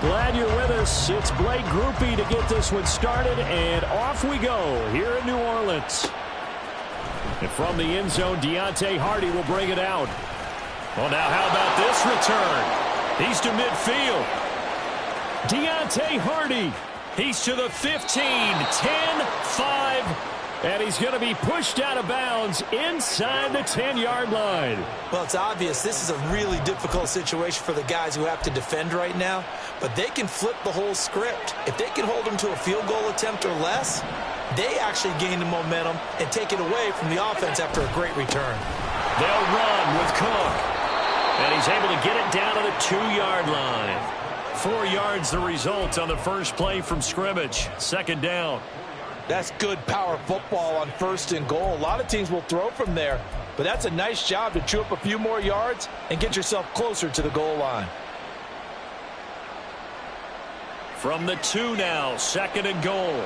Glad you're with us. It's Blake Groupie to get this one started, and off we go here in New Orleans. And from the end zone, Deontay Hardy will bring it out. Well, now how about this return? He's to midfield. Deontay Hardy. He's to the 15, 10, 5. And he's going to be pushed out of bounds inside the 10-yard line. Well, it's obvious this is a really difficult situation for the guys who have to defend right now. But they can flip the whole script. If they can hold them to a field goal attempt or less, they actually gain the momentum and take it away from the offense after a great return. They'll run with Cook. And he's able to get it down to the 2-yard line. 4 yards the result on the first play from scrimmage. Second down. That's good power football on 1st and goal. A lot of teams will throw from there, but that's a nice job to chew up a few more yards and get yourself closer to the goal line. From the 2 now, 2nd and goal.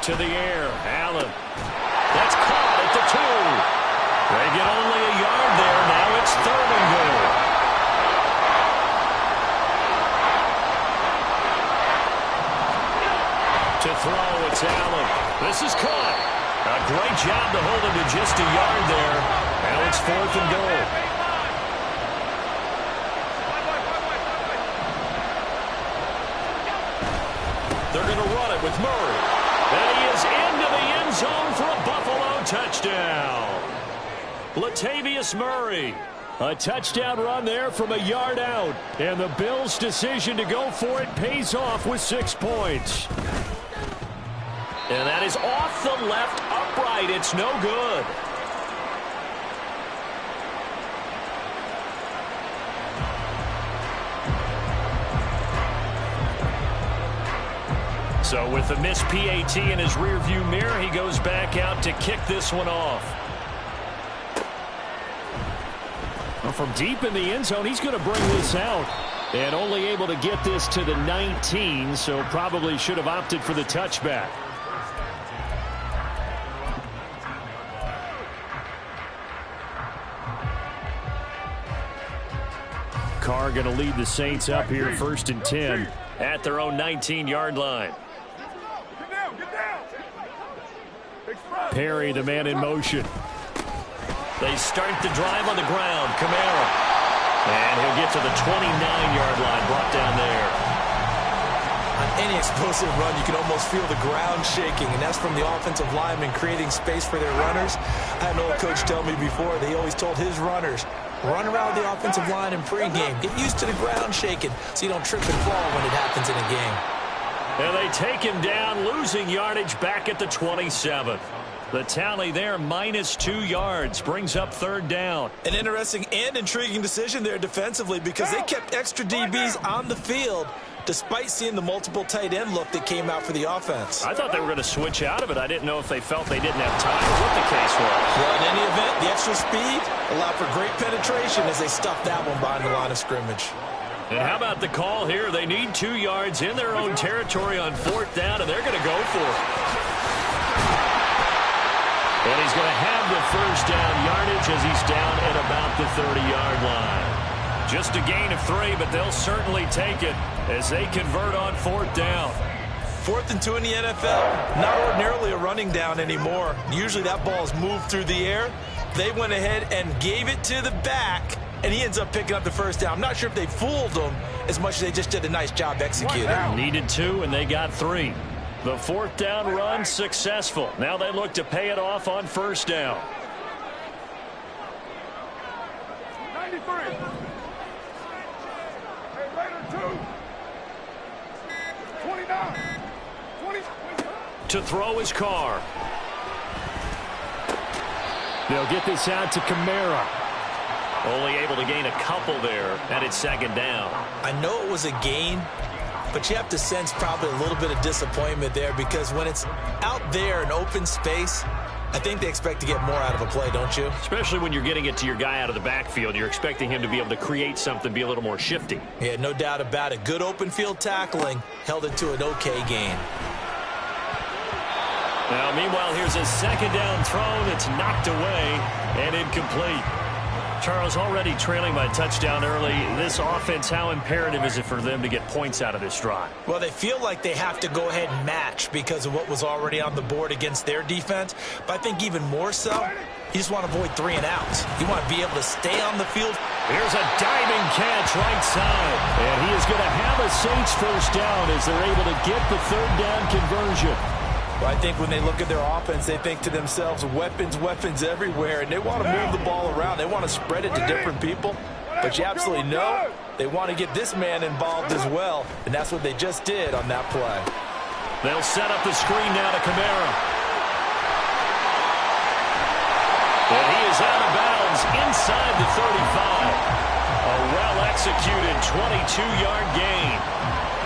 To the air, Allen. That's caught at the 2. They get only a yard there. Now it's 3rd and goal. To throw, it's Allen. This is caught. A great job to hold him to just a yard there. Now it's 4th and goal. They're going to run it with Murray. And he is into the end zone for a Buffalo touchdown. Latavius Murray. A touchdown run there from a yard out. And the Bills' decision to go for it pays off with 6 points. And that is off the left upright. It's no good. So with the missed PAT in his rearview mirror, he goes back out to kick this one off. Well, from deep in the end zone, he's going to bring this out. And only able to get this to the 19, so probably should have opted for the touchback. Carr going to lead the Saints up here 1st and 10 at their own 19-yard line. Perry, the man in motion. They start the drive on the ground. Kamara. And he'll get to the 29-yard line, brought down there. On any explosive run, you can almost feel the ground shaking, and that's from the offensive linemen creating space for their runners. I had an old coach tell me before, they always told his runners, run around the offensive line in pregame. Get used to the ground shaking so you don't trip and fall when it happens in a game. And they take him down, losing yardage back at the 27. The tally there, minus 2 yards, brings up 3rd down. An interesting and intriguing decision there defensively because they kept extra DBs on the field despite seeing the multiple tight end look that came out for the offense. I thought they were going to switch out of it. I didn't know if they felt they didn't have time or what the case was. Well, in any event, the extra speed allowed for great penetration as they stuffed that one behind the line of scrimmage. And how about the call here? They need 2 yards in their own territory on 4th down, and they're going to go for it. And he's going to have the 1st down yardage as he's down at about the 30-yard line. Just a gain of 3, but they'll certainly take it as they convert on 4th down. 4th and 2 in the NFL, not ordinarily a running down anymore. Usually that ball is moved through the air. They went ahead and gave it to the back, and he ends up picking up the 1st down. I'm not sure if they fooled him as much as they just did a nice job executing. Needed 2, and they got 3. The 4th down run successful. Now they look to pay it off on 1st down. 93. Hey, Raider 2. 29. 20. To throw his Carr. They'll get this out to Kamara. Only able to gain a couple there, and it's 2nd down. I know it was a gain, but you have to sense probably a little bit of disappointment there because when it's out there in open space, I think they expect to get more out of a play, don't you? Especially when you're getting it to your guy out of the backfield. You're expecting him to be able to create something, be a little more shifty. Yeah, no doubt about it. Good open field tackling held it to an okay gain. Now, meanwhile, here's a 2nd down throw that's knocked away and incomplete. Charles, already trailing by a touchdown early. This offense, how imperative is it for them to get points out of this drive? Well, they feel like they have to go ahead and match because of what was already on the board against their defense. But I think even more so, you just want to avoid 3 and outs. You want to be able to stay on the field. Here's a diving catch right side. And he is going to have a Saints first down as they're able to get the third down conversion. Well, I think when they look at their offense, they think to themselves, weapons, weapons everywhere, and they want to move the ball around. They want to spread it to different people, but you absolutely know they want to get this man involved as well, and that's what they just did on that play. They'll set up the screen now to Kamara. And he is out of bounds inside the 35. A well-executed 22-yard gain.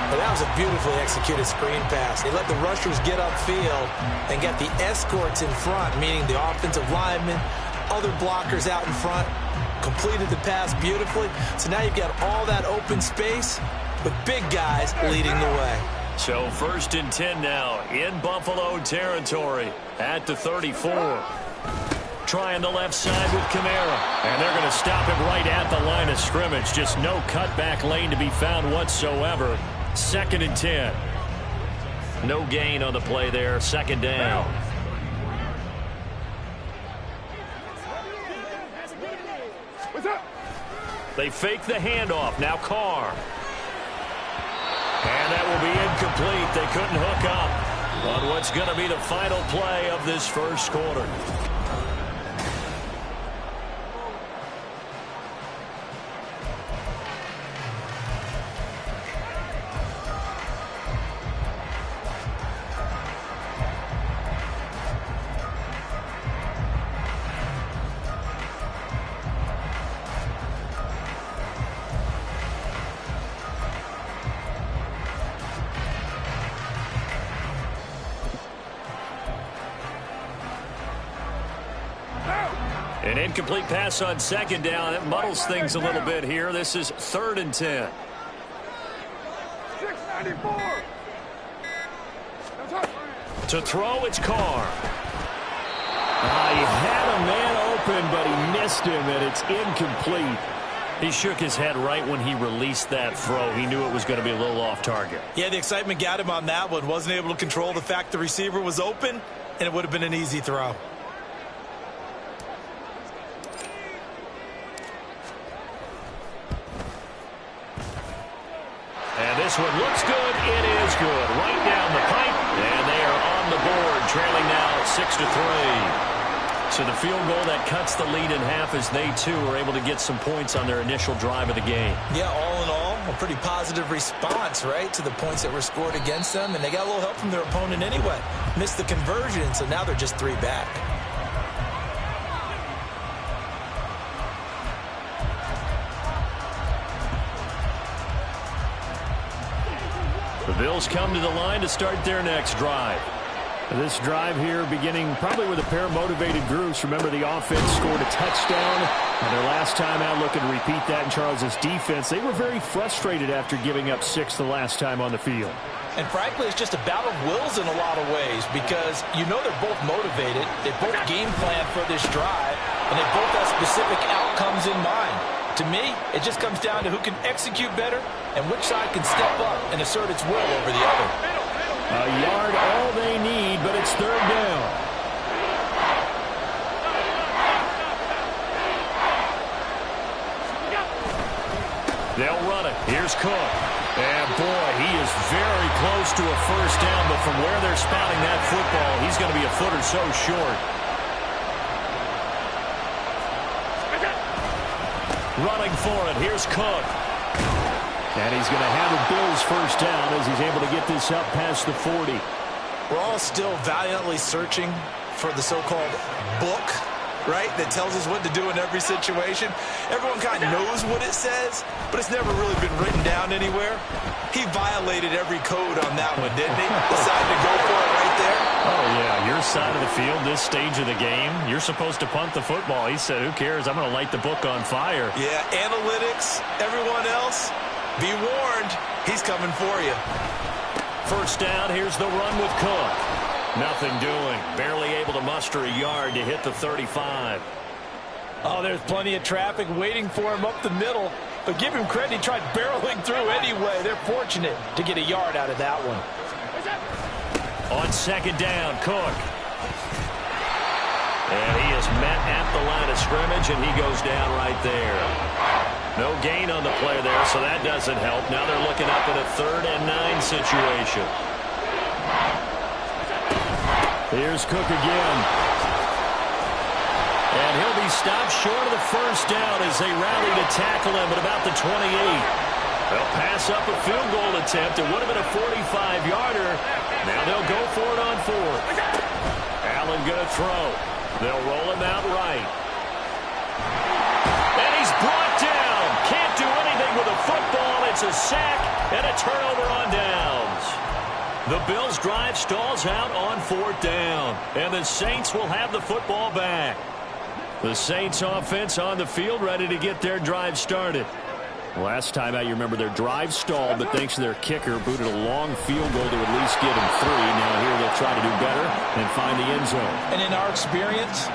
Well, that was a beautifully executed screen pass. They let the rushers get upfield and got the escorts in front, meaning the offensive linemen, other blockers out in front, completed the pass beautifully. So now you've got all that open space with big guys leading the way. So 1st and 10 now in Buffalo territory at the 34. Trying the left side with Kamara. And they're going to stop him right at the line of scrimmage. Just no cutback lane to be found whatsoever. 2nd and 10. No gain on the play there. 2nd down. They fake the handoff. Now Carr. And that will be incomplete. They couldn't hook up on what's going to be the final play of this first quarter. An incomplete pass on 2nd down. It muddles things a little bit here. This is 3rd and 10. 694. To throw, it's Carr. He had a man open, but he missed him, and it's incomplete. He shook his head right when he released that throw. He knew it was going to be a little off target. Yeah, the excitement got him on that one. Wasn't able to control the fact the receiver was open, and it would have been an easy throw. And this one looks good. It is good. Right down the pipe. And they are on the board, trailing now 6-3. So the field goal that cuts the lead in half as they, too, are able to get some points on their initial drive of the game. Yeah, all in all, a pretty positive response, right, to the points that were scored against them. And they got a little help from their opponent anyway. Missed the conversion, so now they're just 3 back. The Bills come to the line to start their next drive. This drive here beginning probably with a pair of motivated groups. Remember, the offense scored a touchdown, and their last time out looking to repeat that in Charles's defense. They were very frustrated after giving up 6 the last time on the field. And frankly, it's just a battle of wills in a lot of ways because you know they're both motivated. They both game plan for this drive, and they both have specific outcomes in mind. To me, it just comes down to who can execute better and which side can step up and assert its will over the other. A yard all they need, but it's 3rd down. They'll run it. Here's Cook. And, boy, he is very close to a first down, but from where they're spotting that football, he's going to be a foot or so short. Running for it. Here's Cook. And he's going to have a Bills first down as he's able to get this up past the 40. We're all still valiantly searching for the so-called book, right, that tells us what to do in every situation. Everyone kind of knows what it says, but it's never really been written down anywhere. He violated every code on that one, didn't he? Decided to go for it right there. Oh, yeah, your side of the field, this stage of the game, you're supposed to punt the football. He said, who cares? I'm going to light the book on fire. Yeah, analytics, everyone else, be warned, he's coming for you. First down, here's the run with Cook. Nothing doing. Barely able to muster a yard to hit the 35. Oh, there's plenty of traffic waiting for him up the middle. But give him credit, he tried barreling through anyway. They're fortunate to get a yard out of that one. On second down, Cook. And he is met at the line of scrimmage, and he goes down right there. No gain on the play there, so that doesn't help. Now they're looking up at a 3rd and 9 situation. Here's Cook again. And he'll be stopped short of the first down as they rally to tackle him at about the 28. They'll pass up a field goal attempt. It would have been a 45-yarder. Now they'll go for it on 4th. Allen going to throw. They'll roll him out right. And he's brought down. Can't do anything with a football. It's a sack and a turnover on downs. The Bills' drive stalls out on 4th down. And the Saints will have the football back. The Saints offense on the field ready to get their drive started. Last time out, you remember their drive stalled, but thanks to their kicker, booted a long field goal to at least get them 3. Now here they'll try to do better and find the end zone. And in our experience,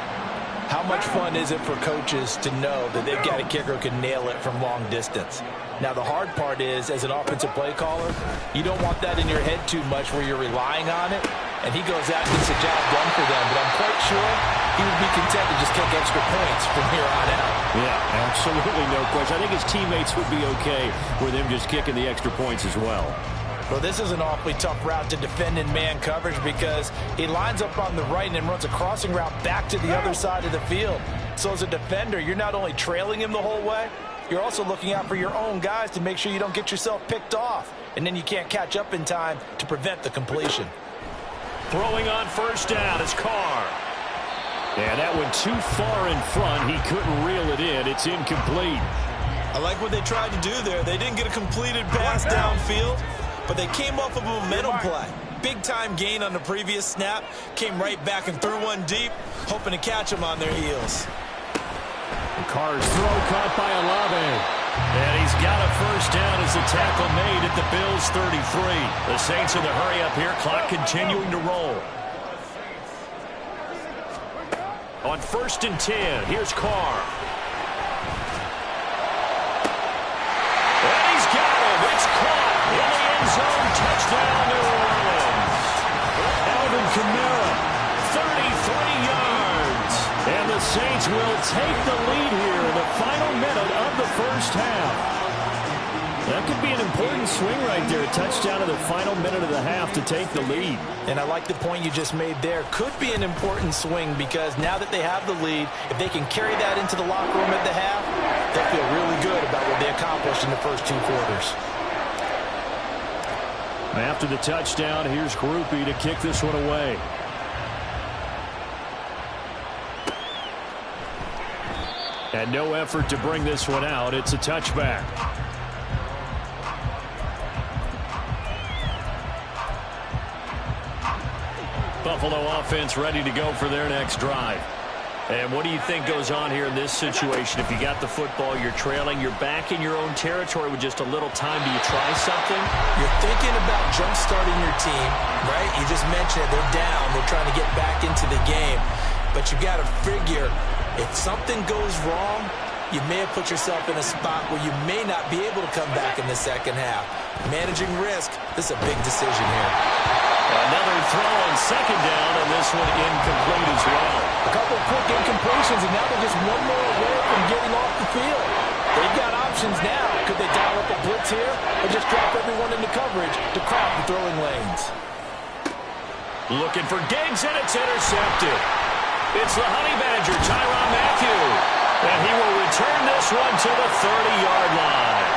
how much fun is it for coaches to know that they've got a kicker who can nail it from long distance? Now, the hard part is, as an offensive play caller, you don't want that in your head too much where you're relying on it, and he goes out and gets a job done for them. But I'm quite sure he would be content to just kick extra points from here on out. Yeah, absolutely no question. I think his teammates would be okay with him just kicking the extra points as well. Well, this is an awfully tough route to defend in man coverage because he lines up on the right and then runs a crossing route back to the other side of the field. So as a defender, you're not only trailing him the whole way, you're also looking out for your own guys to make sure you don't get yourself picked off. And then you can't catch up in time to prevent the completion. Throwing on first down is Carr. And that went too far in front. He couldn't reel it in. It's incomplete. I like what they tried to do there. They didn't get a completed pass downfield, but they came off of a momentum play. Big-time gain on the previous snap. Came right back and threw one deep, hoping to catch them on their heels. Carr's throw caught by Olave. And he's got a first down as the tackle made at the Bills' 33. The Saints in the hurry up here. Clock continuing to roll. On 1st and 10, here's Carr. And he's got him. It's caught in the end zone. Touchdown, New Orleans. Alvin Kamara, 33 yards. And the Saints will take the lead here in the final minute of the first half. That could be an important swing right there. A touchdown in the final minute of the half to take the lead. And I like the point you just made there. Could be an important swing because now that they have the lead, if they can carry that into the locker room at the half, they'll feel really good about what they accomplished in the first 2 quarters. After the touchdown, here's Groupie to kick this one away. And no effort to bring this one out. It's a touchback. Buffalo offense ready to go for their next drive. And what do you think goes on here in this situation? If you got the football, you're trailing, you're back in your own territory with just a little time. Do you try something? You're thinking about jump-starting your team, right? You just mentioned it. They're down. They're trying to get back into the game. But you got to figure, if something goes wrong, you may have put yourself in a spot where you may not be able to come back in the second half. Managing risk, this is a big decision here. Another throw on second down, and this one incomplete as well. A couple of quick incompletions, and now they're just one more away from getting off the field. They've got options now. Could they dial up a blitz here or just drop everyone into coverage to crowd the throwing lanes? Looking for Diggs, and it's intercepted. It's the Honey Badger, Tyrann Mathieu. And he will return this one to the 30-yard line.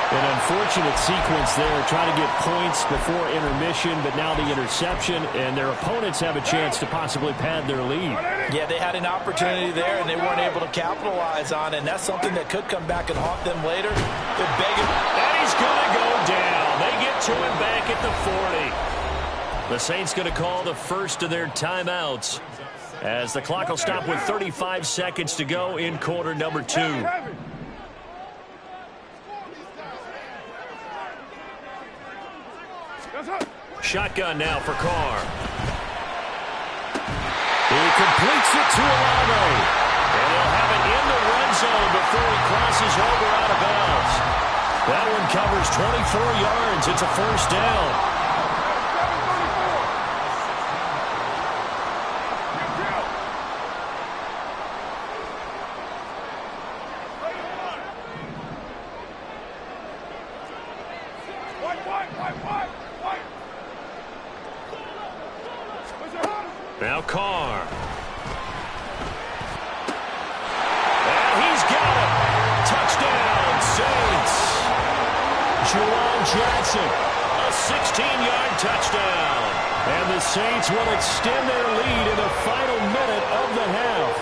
An unfortunate sequence there, trying to get points before intermission, but now the interception, and their opponents have a chance to possibly pad their lead. Yeah, they had an opportunity there, and they weren't able to capitalize on it, and that's something that could come back and haunt them later. They're begging. And he's going to go down. They get to him back at the 40. The Saints going to call the first of their timeouts as the clock will stop with 35 seconds to go in quarter number 2. Shotgun now for Carr. He completes it to Olave. And he'll have it in zone before he crosses over out of bounds. That one covers 24 yards. It's a first down. Now Carr. And he's got it. Touchdown, Saints. Juwan Jackson, a 16-yard touchdown. And the Saints will extend their lead in the final minute of the half.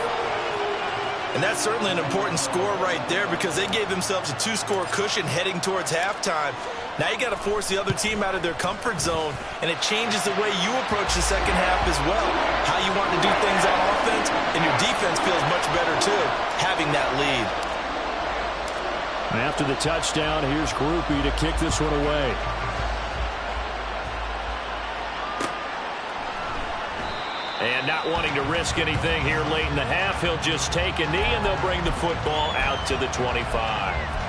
And that's certainly an important score right there because they gave themselves a 2-score cushion heading towards halftime. Now you got to force the other team out of their comfort zone, and it changes the way you approach the second half as well. How you want to do things on offense, and your defense feels much better too, having that lead. And after the touchdown, here's Groupie to kick this one away. And not wanting to risk anything here late in the half, he'll just take a knee, and they'll bring the football out to the 25.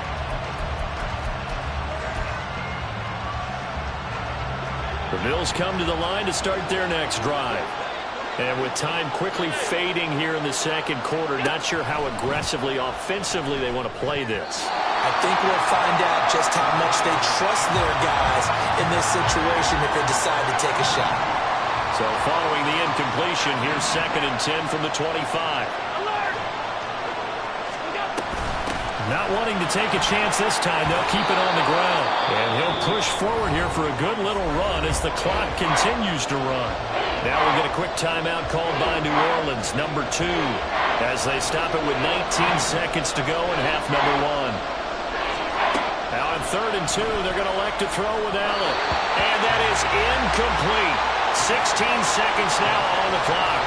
The Bills come to the line to start their next drive. And with time quickly fading here in the second quarter, not sure how aggressively, offensively they want to play this. I think we'll find out just how much they trust their guys in this situation if they decide to take a shot. So following the incompletion, here's 2nd and 10 from the 25. Not wanting to take a chance this time, they'll keep it on the ground. And he'll push forward here for a good little run as the clock continues to run. Now we'll get a quick timeout called by New Orleans, number 2, as they stop it with 19 seconds to go in half number 1. Now on 3rd and 2, they're going to elect to throw with Allen. And that is incomplete. 16 seconds now on the clock.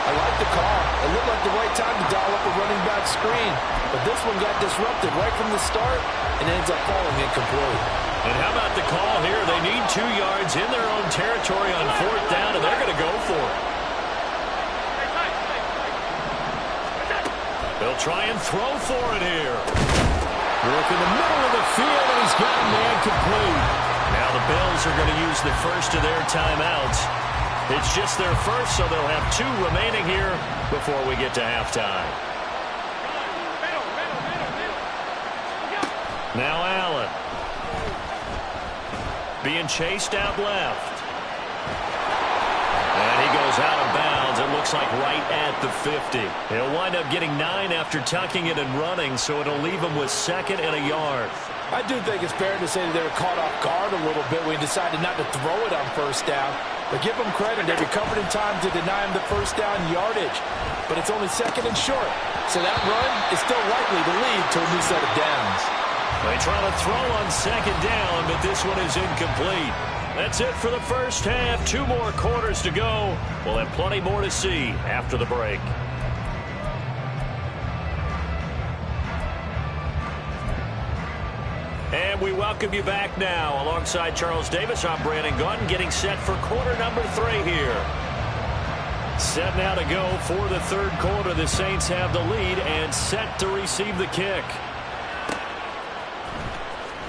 I like the call. It looked like the right time to dial up a running back screen. But this one got disrupted right from the start and ends up falling incomplete. And how about the call here? They need 2 yards in their own territory on 4th down, and they're going to go for it. They'll try and throw for it here. Look in the middle of the field, and he's got him man complete. Now the Bills are going to use the first of their timeouts. It's just their first, so they'll have 2 remaining here before we get to halftime. Now Allen. Being chased out left. And he goes out of bounds. It looks like right at the 50. He'll wind up getting 9 after tucking it and running, so it'll leave him with 2nd and a yard. I do think it's fair to say that they were caught off guard a little bit when he decided not to throw it on 1st down. But give them credit. They recovered in time to deny him the 1st down yardage. But it's only 2nd and short. So that run is still likely to lead to a new set of downs. They try to throw on 2nd down, but this one is incomplete. That's it for the first half. 2 more quarters to go. We'll have plenty more to see after the break. And we welcome you back now. Alongside Charles Davis, I'm Brandon Gunn, getting set for quarter number 3 here. Set now to go for the 3rd quarter. The Saints have the lead and set to receive the kick.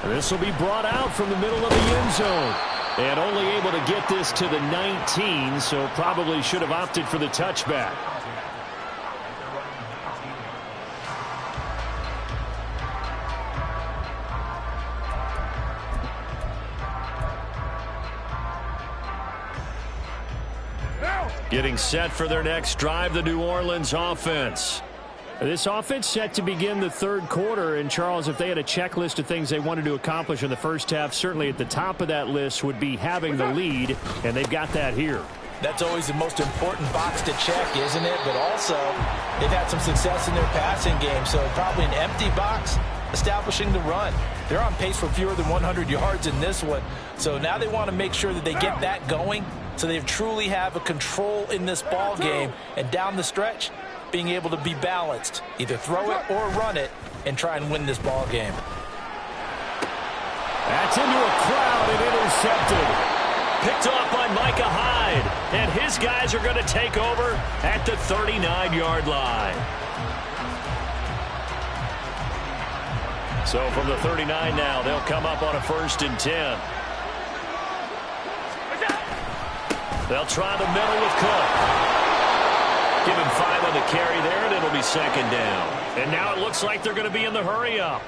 This will be brought out from the middle of the end zone. And only able to get this to the 19, so probably should have opted for the touchback. Getting set for their next drive, the New Orleans offense. This offense set to begin the 3rd quarter. And, Charles, if they had a checklist of things they wanted to accomplish in the first half, certainly at the top of that list would be having the lead, and they've got that here. That's always the most important box to check, isn't it? But also, they've had some success in their passing game, so probably an empty box establishing the run. They're on pace for fewer than 100 yards in this one, so now they want to make sure that they get that going so they truly have a control in this ball game, and down the stretch, being able to be balanced, either throw it or run it, and try and win this ball game. That's into a crowd and intercepted. Picked off by Micah Hyde, and his guys are going to take over at the 39-yard line. So from the 39 now, they'll come up on a 1st and 10. They'll try the middle with Cook. Give him 5 on the carry there, and it'll be 2nd down. And now it looks like they're going to be in the hurry-up.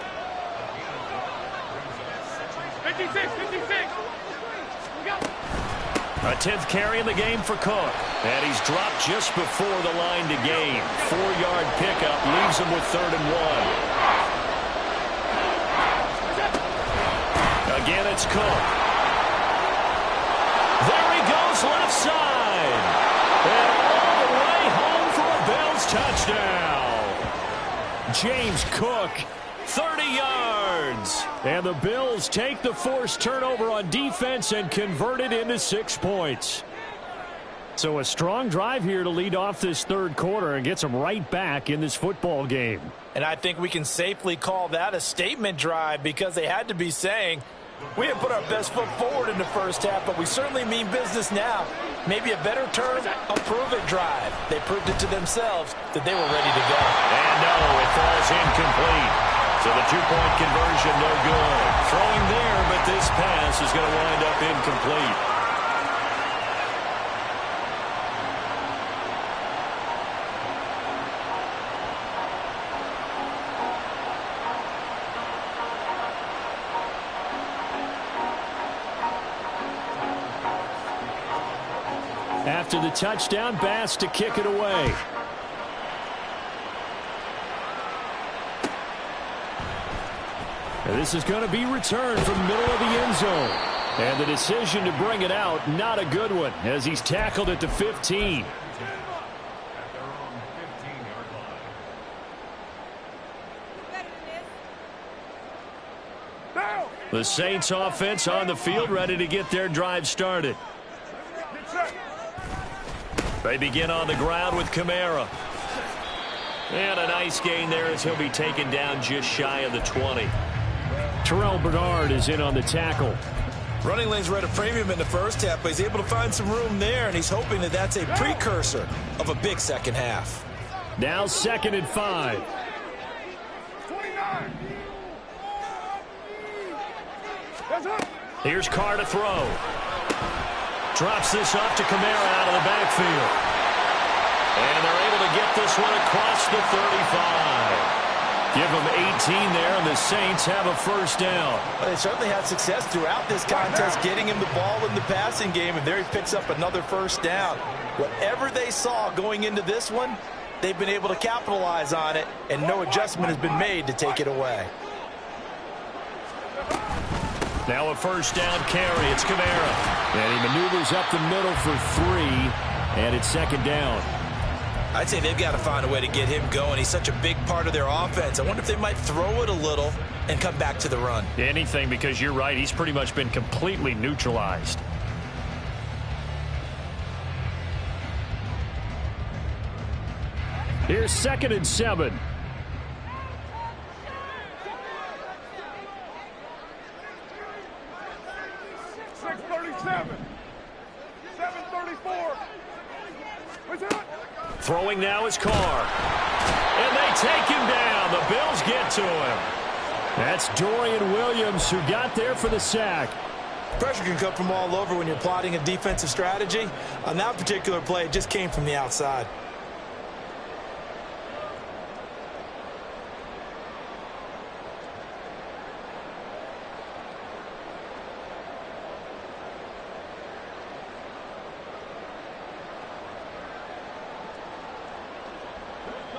56. A 10th carry in the game for Cook. And he's dropped just before the line to gain. 4-yard pickup leaves him with 3rd and 1. Again, it's Cook. There he goes left side. And all the way home for a Bills touchdown. James Cook, 30 yards. And the Bills take the forced turnover on defense and convert it into 6 points. So a strong drive here to lead off this 3rd quarter and gets them right back in this football game. And I think we can safely call that a statement drive because they had to be saying, we have put our best foot forward in the first half, but we certainly mean business now. Maybe a better term, a prove-it drive. They proved it to themselves that they were ready to go. And no, it falls incomplete. So the 2-point conversion no good. Throwing there, but this pass is going to wind up incomplete. After the touchdown, Bass to kick it away. And this is going to be returned from the middle of the end zone. And the decision to bring it out, not a good one, as he's tackled at the 15. The Saints offense on the field, ready to get their drive started. They begin on the ground with Kamara. And a nice gain there as he'll be taken down just shy of the 20. Terrell Bernard is in on the tackle. Running lanes were at a premium in the first half, but he's able to find some room there, and he's hoping that that's a precursor of a big second half. Now 2nd and 5. 29. Here's Carr to throw. Drops this off to Kamara out of the backfield. And they're able to get this one across the 35. Give them 18 there, and the Saints have a 1st down. Well, they certainly had success throughout this contest getting him the ball in the passing game, and there he picks up another 1st down. Whatever they saw going into this one, they've been able to capitalize on it, and no adjustment has been made to take it away. Now a 1st down carry. It's Kamara. And he maneuvers up the middle for 3, and it's 2nd down. I'd say they've got to find a way to get him going. He's such a big part of their offense. I wonder if they might throw it a little and come back to the run. Anything, because you're right. He's pretty much been completely neutralized. Here's 2nd and 7. Throwing now is Carr. And they take him down. The Bills get to him. That's Dorian Williams who got there for the sack. Pressure can come from all over when you're plotting a defensive strategy. On that particular play, it just came from the outside.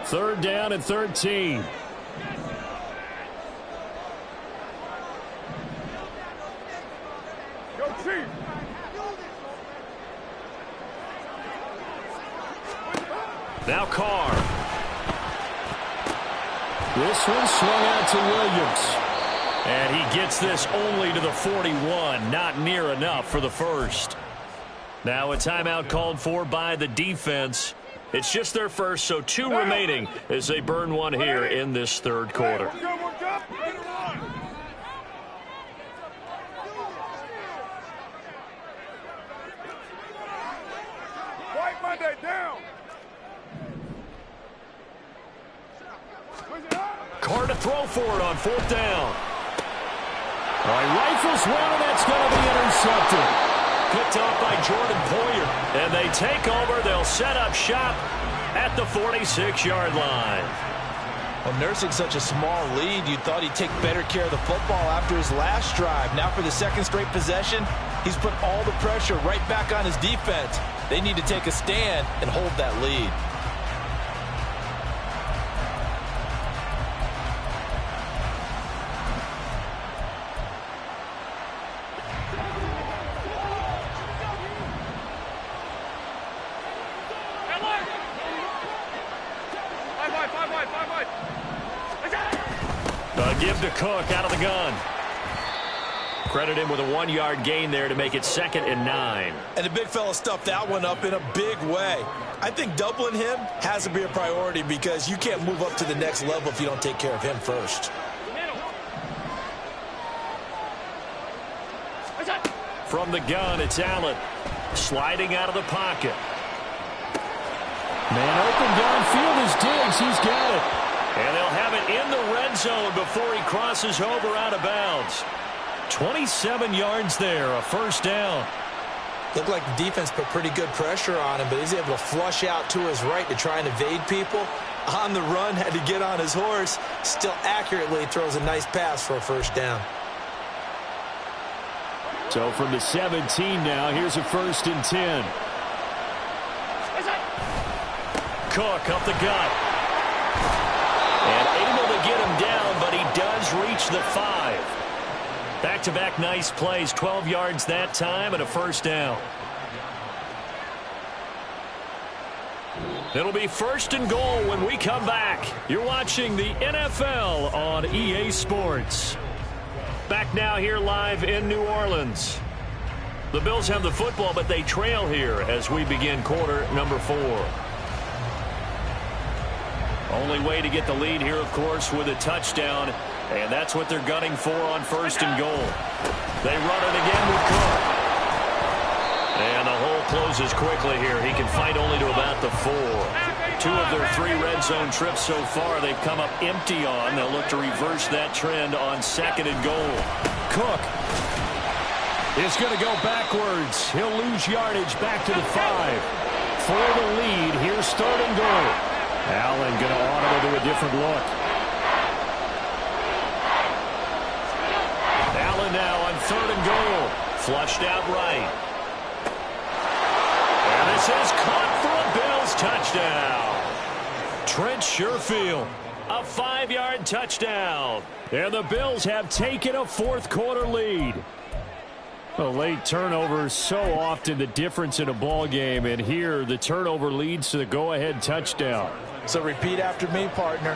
Third down and 13. Go Chief. Now Carr. This one swung out to Williams. And he gets this only to the 41. Not near enough for the 1st. Now a timeout called for by the defense. It's just their 1st, so 2 remaining as they burn one here in this 3rd quarter. White Monday down. Carr to throw for it on 4th down. All right, rifles one, and that's going to be intercepted. Picked off by Jordan Poyer. And they take over. They'll set up shop at the 46-yard line. Well, nursing such a small lead, you thought he'd take better care of the football after his last drive. Now for the second straight possession, he's put all the pressure right back on his defense. They need to take a stand and hold that lead. Give to Cook out of the gun. Credit him with a 1-yard gain there to make it 2nd and 9. And the big fella stuffed that one up in a big way. I think doubling him has to be a priority because you can't move up to the next level if you don't take care of him first. From the gun, it's Allen. Sliding out of the pocket. Man open downfield is Diggs. He's got it. And they'll have it in the red zone before he crosses over out of bounds. 27 yards there, a 1st down. Looked like the defense put pretty good pressure on him, but he's able to flush out to his right to try and evade people. On the run, had to get on his horse. Still accurately throws a nice pass for a 1st down. So from the 17 now, here's a 1st and 10. Cook up the gut. And able to get him down, but he does reach the 5. Back-to-back nice plays, 12 yards that time and a 1st down. It'll be 1st and goal when we come back. You're watching the NFL on EA Sports. Back now here live in New Orleans. The Bills have the football, but they trail here as we begin quarter number 4. Only way to get the lead here, of course, with a touchdown, and that's what they're gunning for on 1st and goal. They run it again with Cook. And the hole closes quickly here. He can fight only to about the 4. 2 of their 3 red zone trips so far they've come up empty on. They'll look to reverse that trend on 2nd and goal. Cook is going to go backwards. He'll lose yardage back to the 5. For the lead, here's 3rd and goal. Allen going to audible to a different look. Allen now on 3rd and goal. Flushed out right. And this is caught for a Bills touchdown. Trent Sherfield, a 5-yard touchdown. And the Bills have taken a 4th quarter lead. A late turnover, so often the difference in a ball game, and here the turnover leads to the go-ahead touchdown. So repeat after me, partner.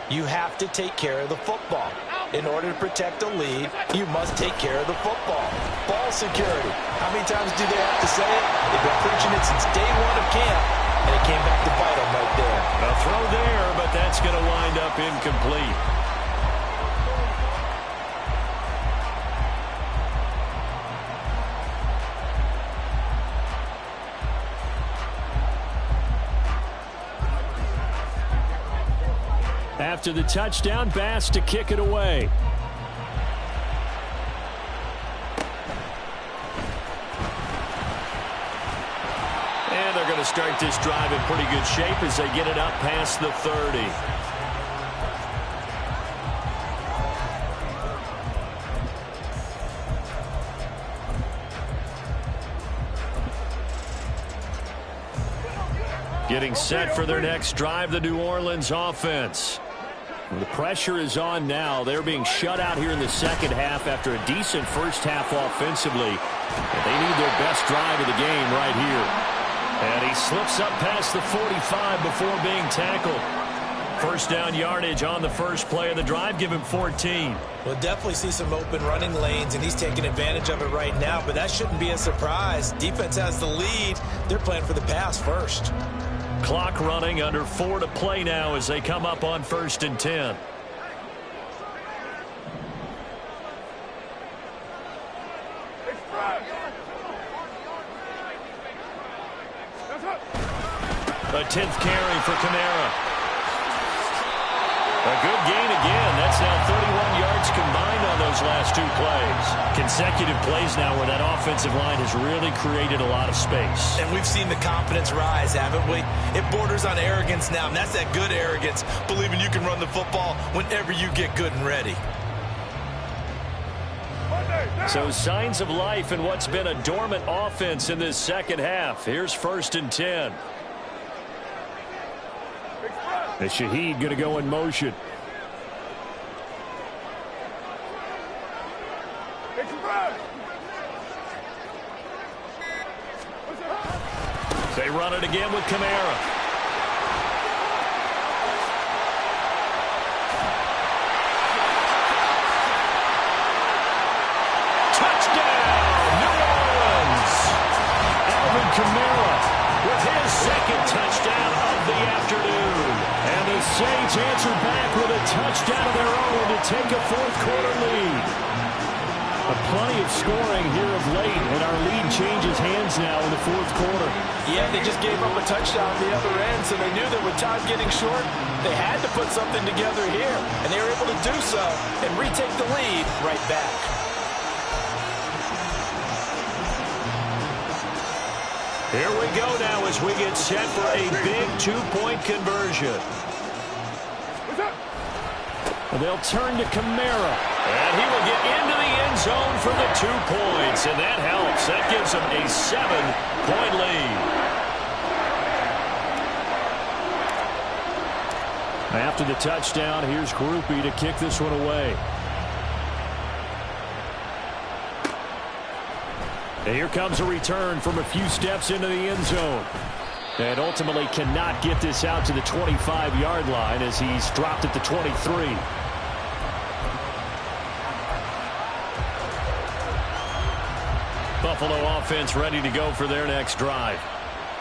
You have to take care of the football. In order to protect a lead, you must take care of the football. Ball security. How many times do they have to say it? They've been preaching it since day 1 of camp, and it came back to bite them right there. A throw there, but that's going to wind up incomplete. After the touchdown, Bass to kick it away. And they're going to start this drive in pretty good shape as they get it up past the 30. Getting set for their next drive, the New Orleans offense. The pressure is on now. They're being shut out here in the second half after a decent first half offensively. But they need their best drive of the game right here. And he slips up past the 45 before being tackled. First down yardage on the first play of the drive. Give him 14. We'll definitely see some open running lanes, and he's taking advantage of it right now. But that shouldn't be a surprise. Defense has the lead. They're playing for the pass first. Clock running, under 4 to play now as they come up on 1st and 10. A 10th carry for Kamara. A good gain again. That's now 31 yards combined on those last two plays. Consecutive plays now where that offensive line has really created a lot of space. And we've seen the confidence rise, haven't we? It borders on arrogance now, and that's that good arrogance, believing you can run the football whenever you get good and ready. So signs of life in what's been a dormant offense in this second half. Here's 1st and 10. And Shaheed going to go in motion. They run it again with Kamara. Touchdown, New Orleans. Alvin Kamara with his second touchdown of the afternoon. And the Saints answer back with a touchdown of their own to take a fourth-quarter lead. Plenty of scoring here of late, and our lead changes hands now in the fourth quarter. Yeah, they just gave up a touchdown at the other end, so they knew that with time getting short, they had to put something together here, and they were able to do so and retake the lead right back. Here we go now as we get set for a big two-point conversion. They'll turn to Kamara. And he will get into the end zone for the 2 points. And that helps. That gives them a 7-point lead. After the touchdown, here's Groupie to kick this one away. And here comes a return from a few steps into the end zone. And ultimately cannot get this out to the 25-yard line as he's dropped at the 23. Buffalo offense ready to go for their next drive.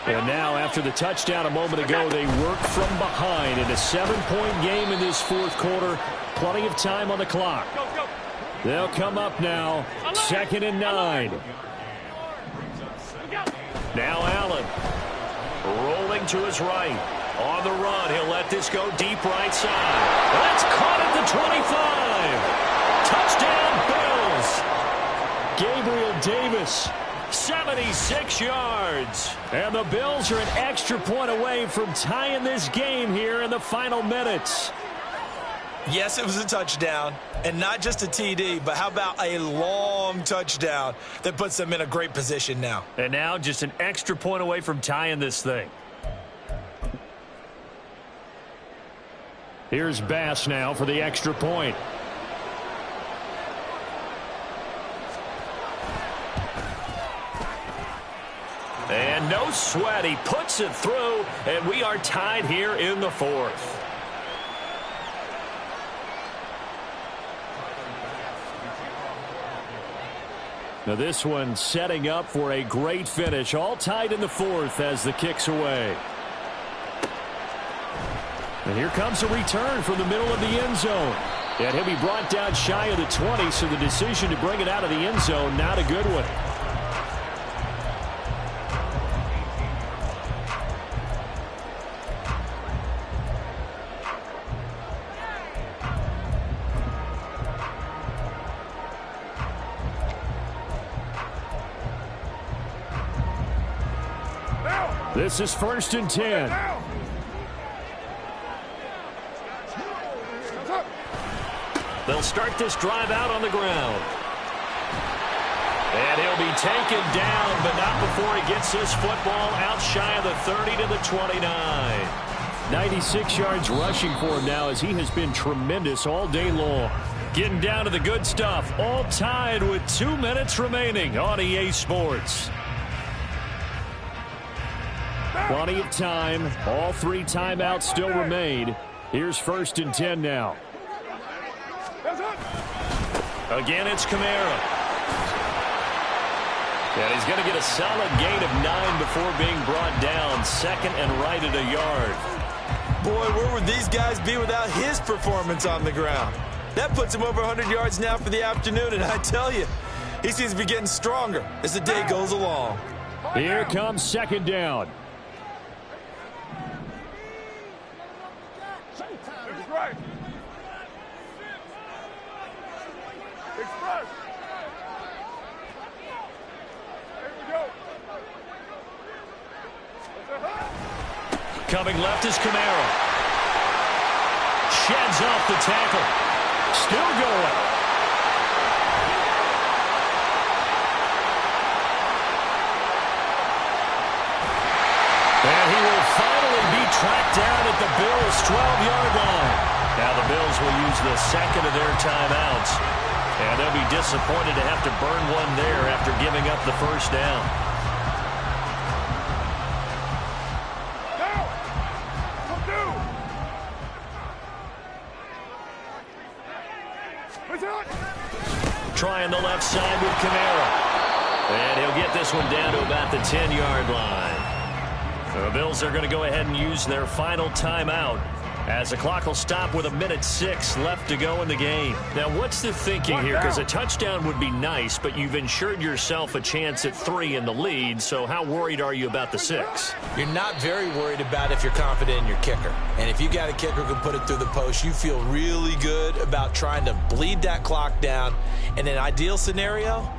And now after the touchdown a moment ago, they work from behind in a 7-point game in this fourth quarter. Plenty of time on the clock. They'll come up now. 2nd and 9. Now Allen. Rolling to his right. On the run, he'll let this go deep right side. That's caught at the 25. Touchdown, Bills. Gabriel Davis, 76 yards. And the Bills are an extra point away from tying this game here in the final minutes. Yes, it was a touchdown, and not just a TD, but how about a long touchdown that puts them in a great position now. And now just an extra point away from tying this thing. Here's Bass now for the extra point. And no sweat, he puts it through, and we are tied here in the fourth. Now this one setting up for a great finish. All tied in the fourth as the kick's away. And here comes a return from the middle of the end zone. And he'll be brought down shy of the 20, so the decision to bring it out of the end zone, not a good one. This is 1st and 10. They'll start this drive out on the ground. And he'll be taken down, but not before he gets this football out shy of the 30 to the 29. 96 yards rushing for him now as he has been tremendous all day long. Getting down to the good stuff. All tied with 2 minutes remaining on EA Sports. Plenty of time. All 3 timeouts still remain. Here's 1st and 10 now. Again, it's Kamara. And he's going to get a solid gain of 9 before being brought down. 2nd and right at a yard. Boy, where would these guys be without his performance on the ground? That puts him over 100 yards now for the afternoon, and I tell you, he seems to be getting stronger as the day goes along. Here comes 2nd down. Express. Here we go. Coming left is Camaro. Sheds off the tackle. Still going. And he will finally be tracked down at the Bills' 12-yard line. Now the Bills will use the second of their timeouts. And they'll be disappointed to have to burn one there after giving up the first down. Trying the left side with Camaro. And he'll get this one down to about the 10-yard line. So the Bills are going to go ahead and use their final timeout as the clock will stop with 1:06 left to go in the game. Now, what's the thinking here? Because a touchdown would be nice, but you've ensured yourself a chance at 3 in the lead, so how worried are you about the 6? You're not very worried about if you're confident in your kicker. And if you got a kicker who can put it through the post, you feel really good about trying to bleed that clock down. In an ideal scenario,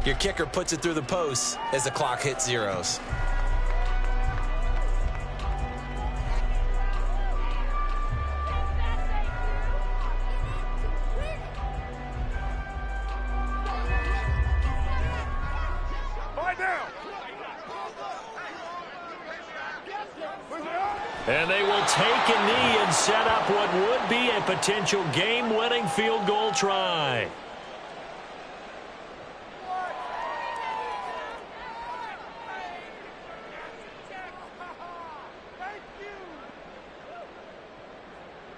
your kicker puts it through the post as the clock hits zeros. And they will take a knee and set up what would be a potential game-winning field goal try.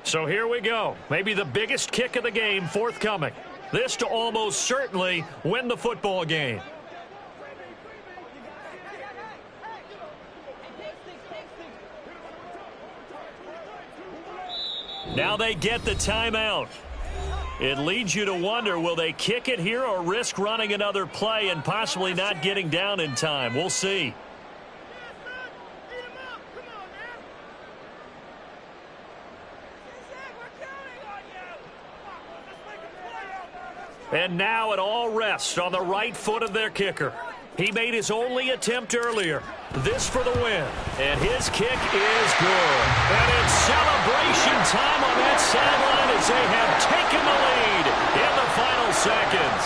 So here we go. Maybe the biggest kick of the game forthcoming. This to almost certainly win the football game. Now they get the timeout. It leads you to wonder, will they kick it here or risk running another play and possibly not getting down in time? We'll see. And now it all rests on the right foot of their kicker. He made his only attempt earlier. This for the win. And his kick is good. And it's celebration time on that sideline as they have taken the lead in the final seconds.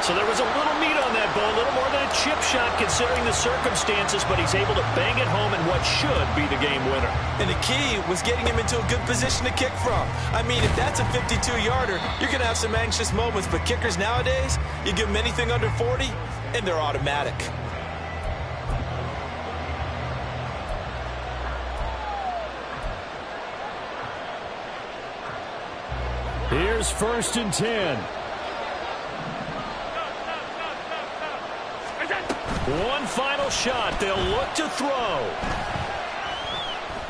So there was a little meat on that ball, a little more than a chip shot considering the circumstances, but he's able to bang it home in what should be the game winner. And the key was getting him into a good position to kick from. I mean, if that's a 52-yarder, you're going to have some anxious moments, but kickers nowadays, you give them anything under 40, and they're automatic. Here's 1st and 10. One final shot. They'll look to throw.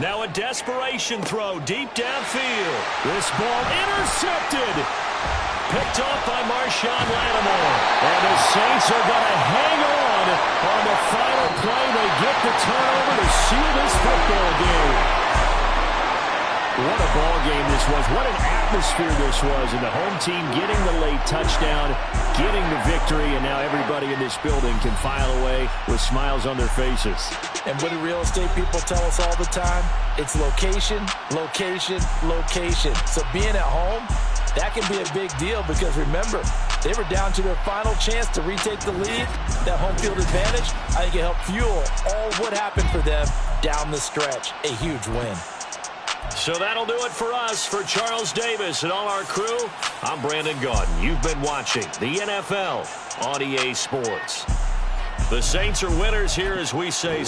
Now a desperation throw deep downfield. This ball intercepted. Picked off by Marshawn Lattimore. And the Saints are going to hang on the final play. They get the turnover to seal this football game. What a ball game this was. What an atmosphere this was. And the home team getting the late touchdown, getting the victory, and now everybody in this building can file away with smiles on their faces. And what do real estate people tell us all the time? It's location, location, location. So being at home, that can be a big deal because remember, they were down to their final chance to retake the lead. That home field advantage, I think it helped fuel all what happened for them down the stretch. A huge win. So that'll do it for us. For Charles Davis and all our crew, I'm Brandon Gaudin. You've been watching the NFL on EA Sports. The Saints are winners here as we say...